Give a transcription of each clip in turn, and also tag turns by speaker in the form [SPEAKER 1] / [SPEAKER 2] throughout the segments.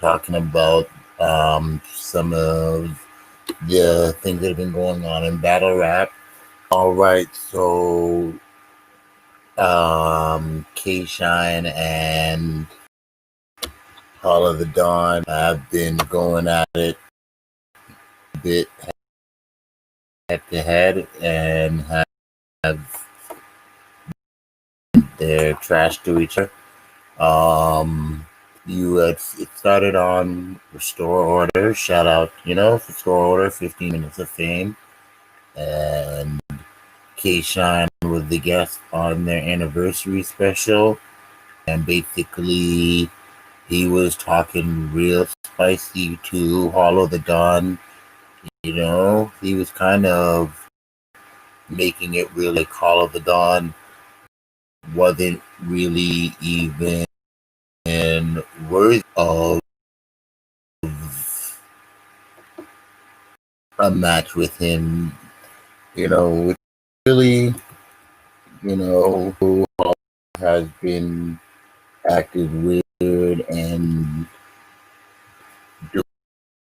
[SPEAKER 1] talking about some of the things that have been going on in battle rap. All right, so KShine and Hall of the Dawn have been going at it a bit head to head and have their trash to each other. You had it started on Restore Order. Shout out, Restore Order, 15 Minutes of Fame. And KShine was the guest on their anniversary special. And basically, he was talking real spicy to Hollow the Dawn. He was kind of making it really like Hollow the Dawn wasn't really even worthy of a match with him, which really, who has been acting weird and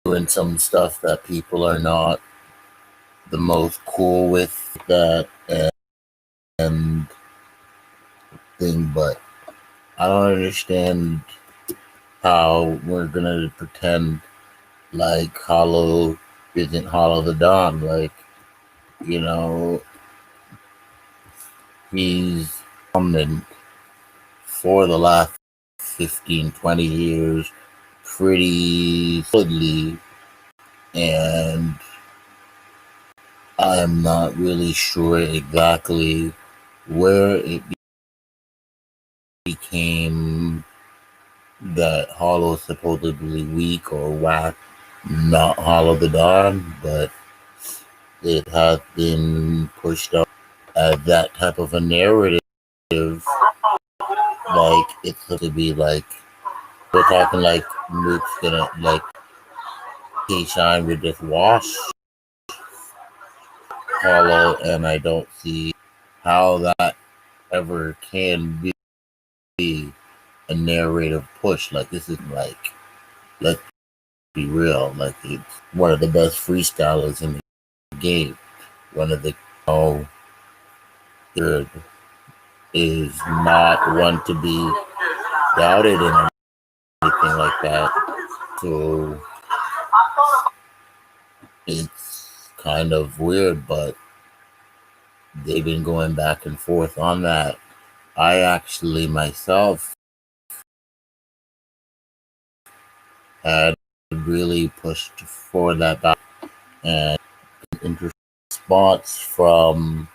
[SPEAKER 1] doing some stuff that people are not the most cool with that and thing, but I don't understand how we're gonna pretend like Hollow isn't Hollow the Dawn. Like, he's prominent for the last 15, 20 years pretty solidly, and I'm not really sure exactly where it became that Hollow is supposedly weak or whack, not Hollow the Dawn, but it has been pushed up as that type of a narrative. Like, it's supposed to be like, we're talking like Mook's gonna, like, KShine would just wash Hollow, and I don't see how that ever can be a narrative push. Like, this is like, let's be real, like, it's one of the best freestylers in the game. One of the, there is not one to be doubted in anything like that. So it's kind of weird, but they've been going back and forth on that. I actually myself had really pushed for that battle, and in response from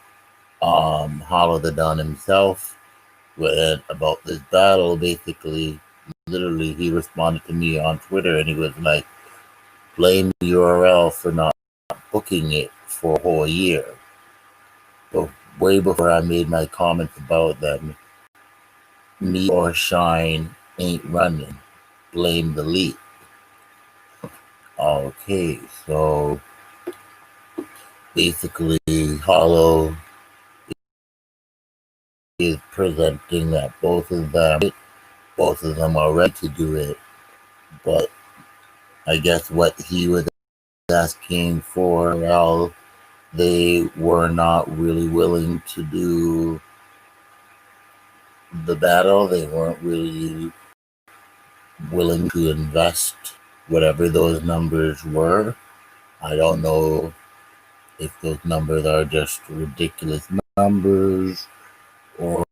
[SPEAKER 1] Hollow the Dawn himself about this battle, basically, literally, he responded to me on Twitter, and he was like, blame the URL for not booking it for a whole year. But way before I made my comments about them, me or Shine ain't running. Blame the leak. Okay, so basically, Hollow is presenting that both of them are ready to do it, but I guess what he was asking for, well, they were not really willing to do the battle. They weren't really willing to invest whatever those numbers were. I don't know if those numbers are just ridiculous numbers or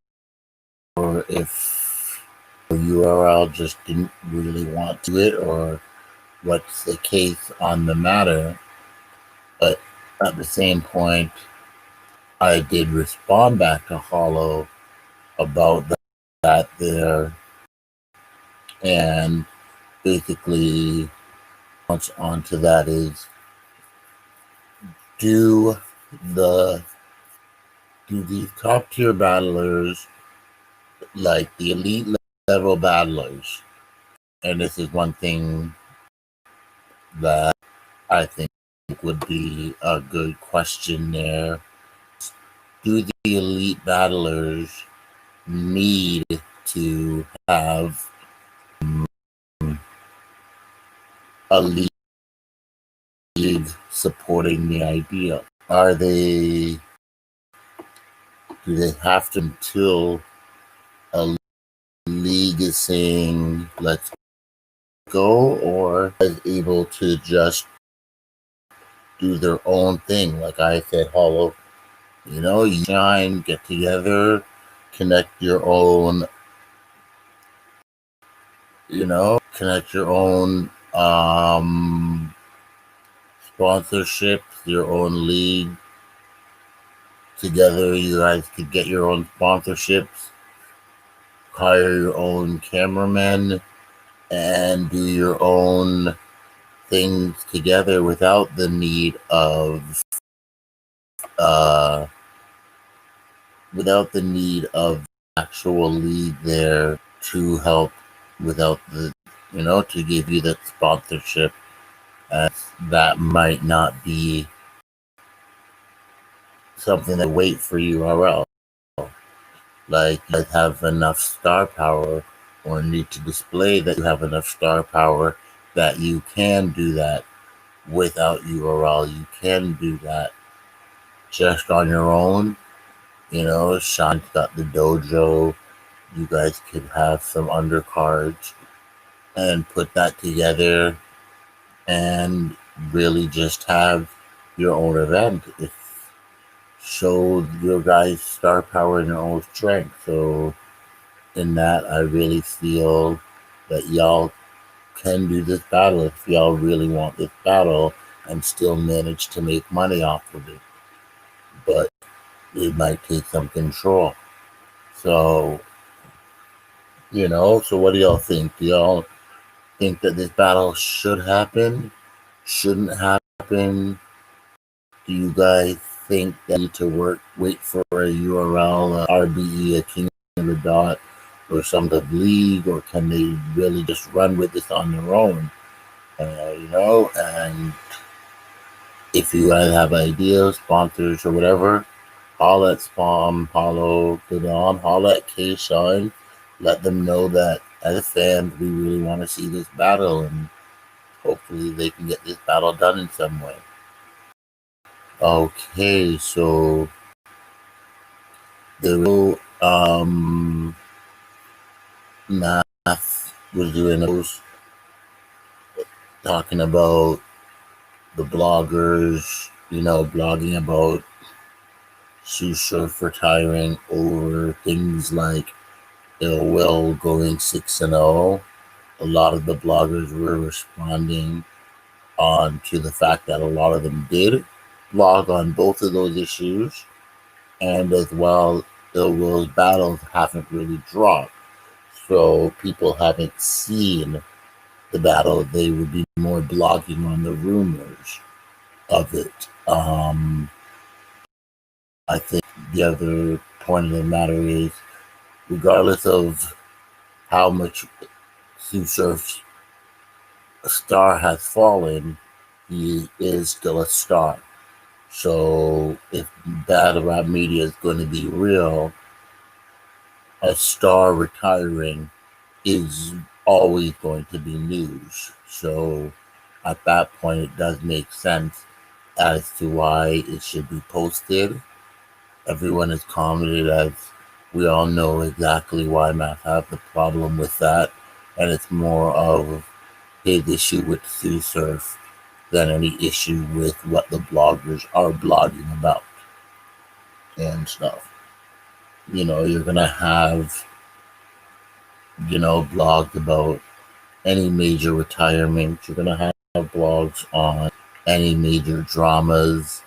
[SPEAKER 1] if the URL just didn't really want to do it, or what's the case on the matter. But at the same point, I did respond back to Hollow about that there, and basically much onto that is, do these top tier battlers, like the elite level battlers, and this is one thing that I think would be a good question there, do the elite battlers need to have a league supporting the idea? Do they have to until a league is saying let's go, or is able to just do their own thing? Like I said, Hollow, you shine, get together, connect your own, connect your own sponsorships, your own league. Together, you guys could get your own sponsorships, hire your own cameramen, and do your own things together without the need of uh, actual league there to help, without the to give you that sponsorship. And that might not be something that wait for URL. Like you guys have enough star power, or need to display that you have enough star power that you can do that without URL. You can do that just on your own. Shine's got the dojo. You guys could have some undercards and put that together and really just have your own event. Show your guys' star power and your own strength. So in that, I really feel that y'all can do this battle if y'all really want this battle and still manage to make money off of it. But it might take some control. So, so what do y'all think? Do y'all think that this battle should happen? Shouldn't happen? Do you guys think that you need to wait for a URL, a RBE, a King of the Dot, or some of the league, or can they really just run with this on their own? And if you guys have ideas, sponsors, or whatever, holla at Spawn, holla at KShine. Let them know that as fans, we really want to see this battle, and hopefully they can get this battle done in some way. Okay, so the real math was doing those, talking about the bloggers, blogging about Sue Surf retiring over things like Ill Will going 6-0. A lot of the bloggers were responding on to the fact that a lot of them did blog on both of those issues, and as well, Ill Will's battles haven't really dropped, so people haven't seen the battle. They would be more blogging on the rumors of it. I think the other point of the matter is, regardless of how much Sue Surf's star has fallen, he is still a star. So if battle rap media is going to be real, a star retiring is always going to be news. So at that point, it does make sense as to why it should be posted. Everyone has commented, as we all know exactly why Matt have the problem with that, and it's more of his issue with Sue Surf than any issue with what the bloggers are blogging about and stuff. You're gonna have, blogs about any major retirement. You're gonna have blogs on any major dramas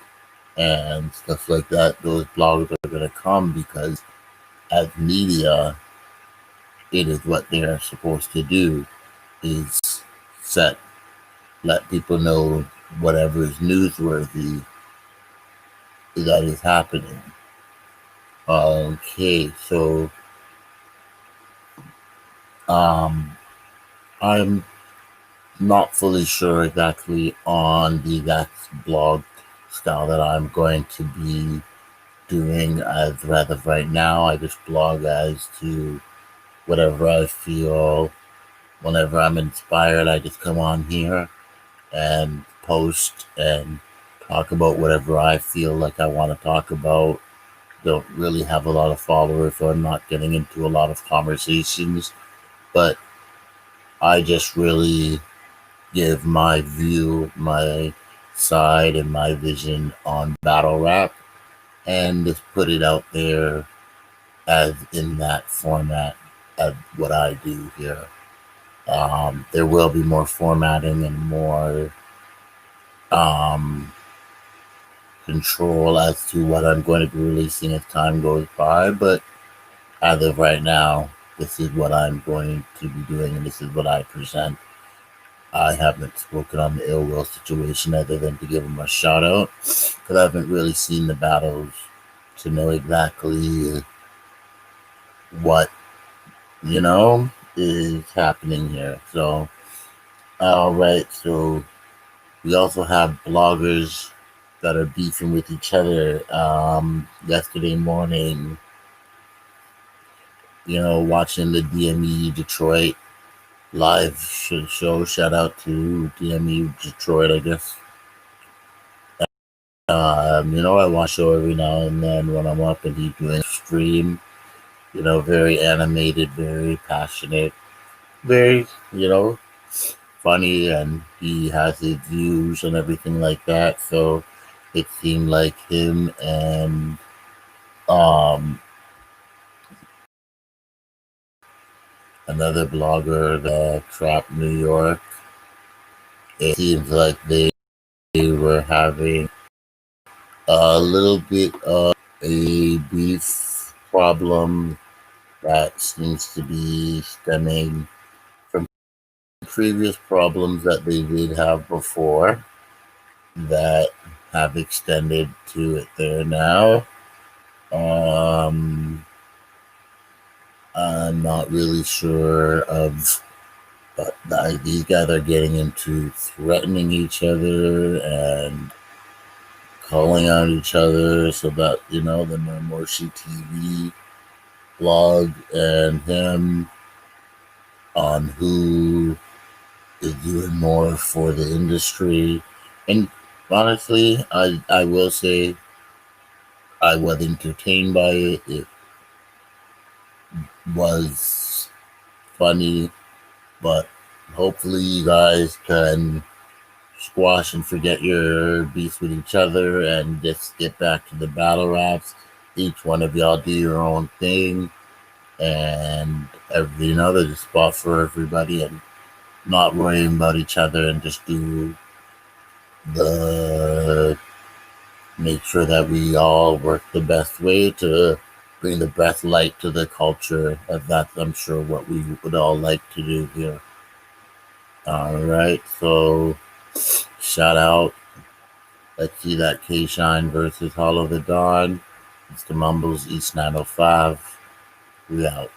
[SPEAKER 1] and stuff like that. Those blogs are gonna come because, as media, it is what they are supposed to do, is let people know whatever is newsworthy that is happening. Okay, so I'm not fully sure exactly on the exact blog style that I'm going to be doing as of right now. I just blog as to whatever I feel. Whenever I'm inspired, I just come on here and post and talk about whatever I feel like I want to talk about. Don't really have a lot of followers, so I'm not getting into a lot of conversations. But I just really give my view, my side, and my vision on battle rap and just put it out there as in that format of what I do here. There will be more formatting and more um, control as to what I'm going to be releasing as time goes by, but as of right now, this is what I'm going to be doing and this is what I present. I haven't spoken on the ill will situation other than to give them a shout out because I haven't really seen the battles to know exactly what is happening here. So, all right. So we also have bloggers that are beefing with each other. Yesterday morning, watching the DME Detroit live show. Shout out to DME Detroit, I guess. I watch show every now and then when I'm up and he's doing a stream. Very animated, very passionate, very, funny, and he has his views and everything like that. So it seemed like him and um, another blogger, the Trap New York, it seems like they were having a little bit of a beef problem that seems to be stemming from previous problems that they did have before that have extended to it there now. I'm not really sure of, but these guys are getting into threatening each other and calling out each other. So that the No Morshi TV blog and him on who is doing more for the industry. And honestly, I will say I was entertained by it. It was funny, but hopefully you guys can squash and forget your beef with each other and just get back to the battle raps. Each one of y'all do your own thing, and there's a spot for everybody, and not worrying about each other, and just do the make sure that we all work the best way to bring the best light to the culture. As that's, I'm sure, what we would all like to do here. All right, so shout out. Let's see that KShine versus Hollow the Dawn. Mr. Mumbles, East 905. We out.